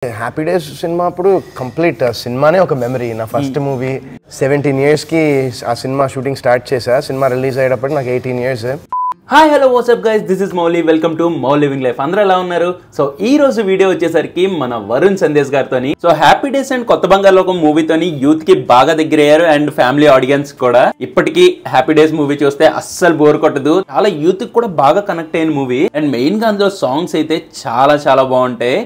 Happy days cinema అప్పుడు complete సినిమానే ఒక మెమరీ. నా ఫస్ట్ మూవీ 17 years కి ఆ సినిమా షూటింగ్ స్టార్ట్ చేశా. సినిమా రిలీజ్ అయ్యేటప్పుడు నాకు 18 years. Hi hello WhatsApp guys, this is Mouli. Welcome to Mau living life. అందరూ ఎలా ఉన్నారు? సో ఈ రోజు వీడియో వచ్చేసరికి మన వరుణ్ సందేశ్ గారితోని సో హ్యాపీ డేస్ అండ్ కొత్త బంగాళాఖం మూవీతోని యూత్ కి బాగా దగ్గరయ్యారు అండ్ ఫ్యామిలీ ఆడియన్స్ కూడా. ఇప్పటికీ హ్యాపీ డేస్ మూవీ చూస్తే అస్సలు బోర్ కొట్టదు. చాలా యూత్ కి కూడా బాగా కనెక్ట్ అయిన మూవీ అండ్ మెయిన్ గా అందులో సాంగ్స్ అయితే చాలా చాలా బాగుంటాయి.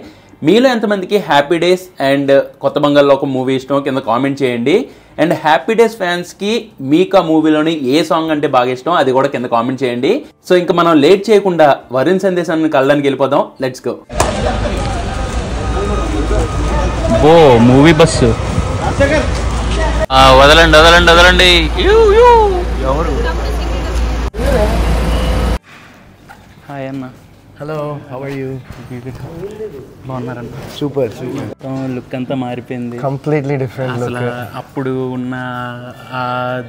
మీలో ఎంతమందికి హ్యాపీ డేస్ అండ్ కొత్త బంగాళాఖం మూవీ ఇష్టం కింద కామెంట్ చేయండి. అండ్ హ్యాపీ డేస్ ఫ్యాన్స్ కి మీకు ఆ మూవీలోని ఏ సాంగ్ అంటే బాగా ఇష్టం అది కూడా కింద కామెంట్ చేయండి. సో ఇంకా మనం లేట్ చేయకుండా వరుణ్ సందేశాన్ని కళ్ళడానికి వెళ్ళిపోదాం. Let's go. బో మూవీ బస్సు వదలండి వదలండి వదలండి. ఎవరు? హాయ్ అన్న. Hello, how are you? బాగున్నారన్న? సూపర్. లుక్ అంతా మారిపోయింది, కంప్లీట్లీ డిఫరెంట్ లుక్. అసలు అప్పుడు ఉన్న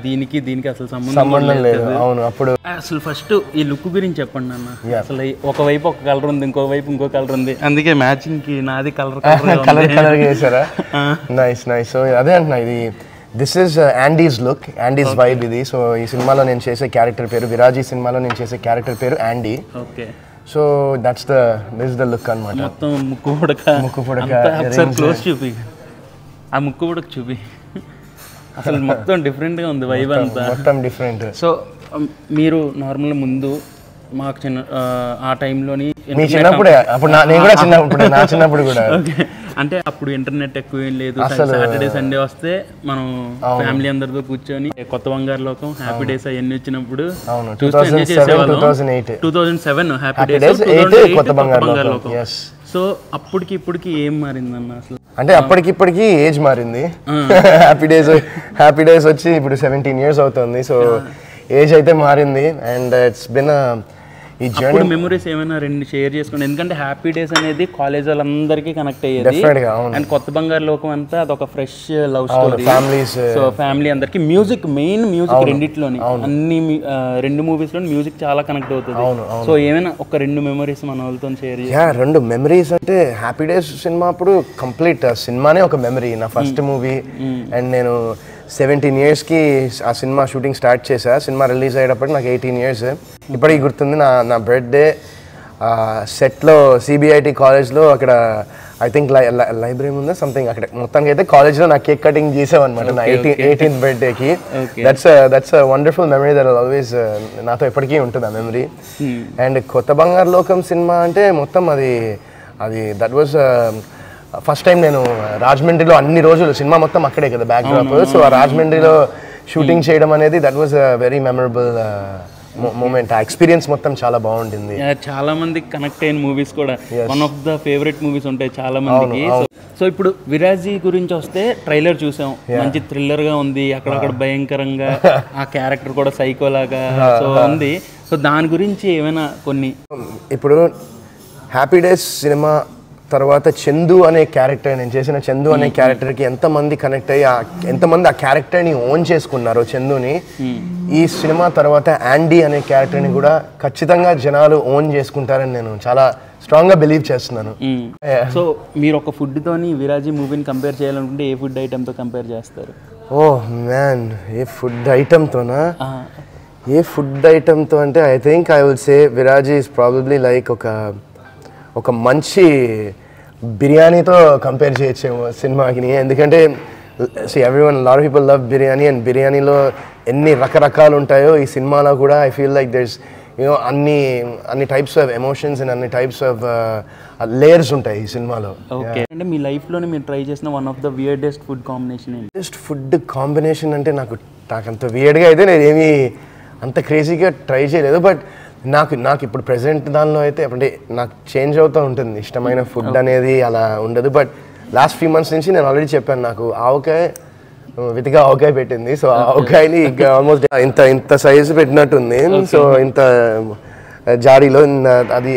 దీనికి అసలు సంబంధం లేదు. అవును, అప్పుడు అసలు ఫస్ట్ ఈ లుక్ గురించి చెప్పండి అన్న. అసలు ఒకవైపు ఒక కలర్ ఉంది, ఇంకో వైపు ఇంకో కలర్ ఉంది, అందుకే మ్యాచింగ్ కి నాది కలర్ కలర్ చేశారా? Nice nice. సో అదే అంటున్నా, ఇది దిస్ ఇస్ యాండీస్ లుక్, యాండీస్ వైబ్ ఇది. సో ఈ సినిమాలో నేను చేసే క్యారెక్టర్ పేరు విరాజీ. సినిమాలో నేను చేసే క్యారెక్టర్ పేరు యాండీ. Okay. So this is the look అన్నమాట. మొత్తం ముక్కు పుడక క్లోజ్ చూపి, ఆ ముక్కు పుడక చూపి. అసలు మొత్తం డిఫరెంట్ గా ఉంది వైబ్ అంతా, మొత్తం డిఫరెంట్. సో మీరు నార్మల్ ముందు మాకు చిన్న ఆ టైంలోని మీ చిన్నప్పుడే, అప్పుడు నేను కూడా చిన్నప్పుడు, నా చిన్నప్పుడు కూడా అంటే అప్పుడు ఇంటర్నెట్ ఎక్కువ ఏం లేదు. సాటర్డే సండే వస్తే మనం ఫ్యామిలీ అందరితో కూర్చొని కొత్త బంగాళాఖం, హ్యాపీ డేస్ అవన్నీ వచ్చినప్పుడు 2007 హ్యాపీ డేస్, కొత్త బంగాళాఖం. సో అప్పటికి ఇప్పటికి ఏం మారిందన్న అసలు? అంటే అప్పటికిప్పటికి ఏజ్ మారింది. హ్యాపీ డేస్ వచ్చి ఇప్పుడు 17 years అవుతుంది. సో ఏజ్ అయితే మారింది అండ్ ఇట్స్ బిన్ ఈ జర్నీ. మెమరీస్ ఏమైనా రెండు షేర్ చేసుకోండి, ఎందుకంటే హ్యాపీ డేస్ అనేది కాలేజ్ వాళ్ళందరికీ కనెక్ట్ అయ్యేది అండ్ కొత్త బంగాళాఖం అంతా అదొక fresh love story. So family అందరికి మ్యూజిక్, మెయిన్ మ్యూజిక్ రెండిట్లోని, అన్ని రెండు మూవీస్ లో మ్యూజిక్ చాలా కనెక్ట్ అవుతుంది. సో ఏమైనా ఒక రెండు మెమరీస్ మన వాళ్ళతో షేర్ చేయాలి? రెండు మెమరీస్ అంటే హ్యాపీ డేస్ సినిమా అప్పుడు కంప్లీట్ సినిమానే ఒక మెమరీ. నా ఫస్ట్ మూవీ అండ్ నేను 17 years కి ఆ సినిమా షూటింగ్ స్టార్ట్ చేశా. సినిమా రిలీజ్ అయ్యేటప్పుడు నాకు 18 years. ఇప్పటికి గుర్తుంది, నా బర్త్డే సెట్లో సిబిఐటి కాలేజ్లో, అక్కడ ఐ థింక్ లైబ్రరీ ఉందా సంథింగ్, అక్కడ మొత్తానికి అయితే కాలేజ్లో నా కేక్ కటింగ్ చేసామన్నమాట నా 18th బర్త్డేకి. That's wonderful memory that always నాతో ఎప్పటికీ ఉంటుంది ఆ మెమరీ. అండ్ కొత్త బంగాళాఖం సినిమా అంటే మొత్తం అది దట్ వాజ్ ఫస్ట్ టైం నేను రాజమండ్రిలో అన్ని రోజులు, సినిమా మొత్తం అక్కడే కదా బ్యాక్డ్రాప్. సో ఆ రాజమండ్రిలో షూటింగ్ చేయడం అనేది that was very memorable moment. ఆ ఎక్స్పీరియన్స్ మొత్తం చాలా బాగుంటుంది. చాలా మందికి కనెక్ట్ అయిన మూవీస్ కూడా one of the favourite movies ఉంటాయి చాలా మందికి. సో ఇప్పుడు విరాజీ గురించి వస్తే ట్రైలర్ చూసాం, మంచి థ్రిల్లర్ గా ఉంది, అక్కడక్కడ భయంకరంగా ఆ క్యారెక్టర్ కూడా సైకో లాగా సో ఉంది. సో దాని గురించి ఏమైనా కొన్ని, ఇప్పుడు హ్యాపీ డేస్ సినిమా తర్వాత చందు అనే క్యారెక్టర్, నేను చేసిన చందు అనే క్యారెక్టర్కి ఎంతమంది కనెక్ట్ అయ్యి ఎంతమంది ఆ క్యారెక్టర్ని ఓన్ చేసుకున్నారో చందుని, ఈ సినిమా తర్వాత యాండీ అనే క్యారెక్టర్ని కూడా ఖచ్చితంగా జనాలు ఓన్ చేసుకుంటారని నేను చాలా స్ట్రాంగ్గా బిలీవ్ చేస్తున్నాను. సో మీరు ఒక ఫుడ్తోని విరాజీ మూవీని కంపేర్ చేయాలనుకుంటే ఏ ఫుడ్ ఐటెంతో కంపేర్ చేస్తారు? ఓహ్ మ్యాన్, ఏ ఫుడ్ ఐటెంతోనా? ఏ ఫుడ్ ఐటెంతో అంటే I think I will say విరాజీ is probably like ఒక మంచి బిర్యానీతో కంపేర్ చేయొచ్చేమో సినిమాకి. ఎందుకంటే everyone, lot of people love biryani and బిర్యానీలో ఎన్ని రకరకాలు ఉంటాయో ఈ సినిమాలో కూడా ఐ ఫీల్ లైక్ దెర్స్ అన్ని టైప్స్ ఆఫ్ ఎమోషన్స్ అండ్ అన్ని టైప్స్ ఆఫ్ లేయర్స్ ఉంటాయి ఈ సినిమాలో. ఓకే. అంటే మీ లైఫ్లోనే మీరు ట్రై చేసిన one of the weirdest food combination? Food combination అంటే నాకు అంత వియర్డ్గా అయితే నేను ఏమీ అంత క్రేజీగా ట్రై చేయలేదు. బట్ నాకు ఇప్పుడు ప్రెసెంట్ దానిలో అయితే అంటే నాకు చేంజ్ అవుతూ ఉంటుంది ఇష్టమైన ఫుడ్ అనేది, అలా ఉండదు. బట్ లాస్ట్ ఫ్యూ మంత్స్ నుంచి నేను ఆల్రెడీ చెప్పాను, నాకు వితిగా ఆవకాయ పెట్టింది. సో ఆవకాయని ఆల్మోస్ట్ ఇంత సైజు పెట్టినట్టుంది. సో ఇంత జాడీలో అది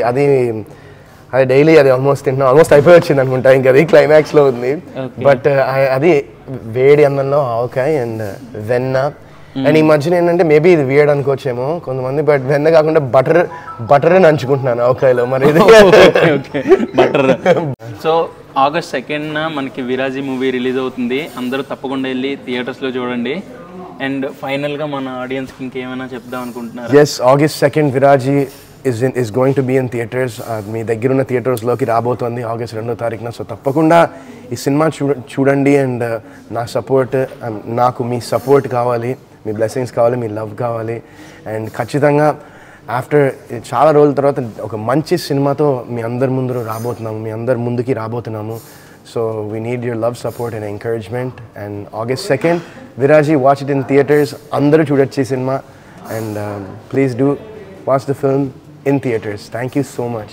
డైలీ అది ఆల్మోస్ట్ అయిపోయి వచ్చింది అనుకుంటా. ఇంకా అది క్లైమాక్స్లో ఉంది. బట్ అది వేడి అన్నంలో ఆవకాయ అండ్ వెన్న అండ్ ఈ మధ్యన ఏంటంటే మేబీ ఇది వియర్డ్ అనుకోవచ్చేమో కొంతమంది, బట్ వెన్న కాకుండా బటర్ నంచుకుంటున్నాను ఆవకాయలో. మరి ఇది బటర్. సో August 2nd మనకి విరాజీ మూవీ రిలీజ్ అవుతుంది. అందరూ తప్పకుండా వెళ్ళి థియేటర్స్లో చూడండి. అండ్ ఫైనల్గా మన ఆడియన్స్కి ఇంకేమైనా చెప్దాం అనుకుంటున్నారు? Yes, August 2nd విరాజీ is going to be in theaters. మీ దగ్గర ఉన్న థియేటర్స్లోకి రాబోతోంది August 2వ తారీఖున. సో తప్పకుండా ఈ సినిమా చూడండి. అండ్ నా సపోర్ట్, నాకు మీ సపోర్ట్ కావాలి, మీ బ్లెస్సింగ్స్ కావాలి, మీ లవ్ కావాలి. అండ్ ఖచ్చితంగా ఆఫ్టర్ చాలా రోజుల తర్వాత ఒక మంచి సినిమాతో మీ అందరి ముందుకి రాబోతున్నాము. So we need your love, support and encouragement. And August 2nd విరాజీ, వాచ్ ఇట్ ఇన్ థియేటర్స్. అందరూ చూడొచ్చు ఈ సినిమా. And please do watch the film in theatres. Thank you so much.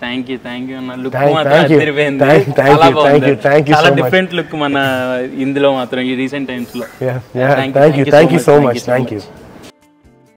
Thank you అన్న. లుక్ చాలా డిఫరెంట్ లుక్ మన ఇందులో మాత్రం ఈ రీసెంట్ టైమ్స్ లో. Thank you so much. Thank you.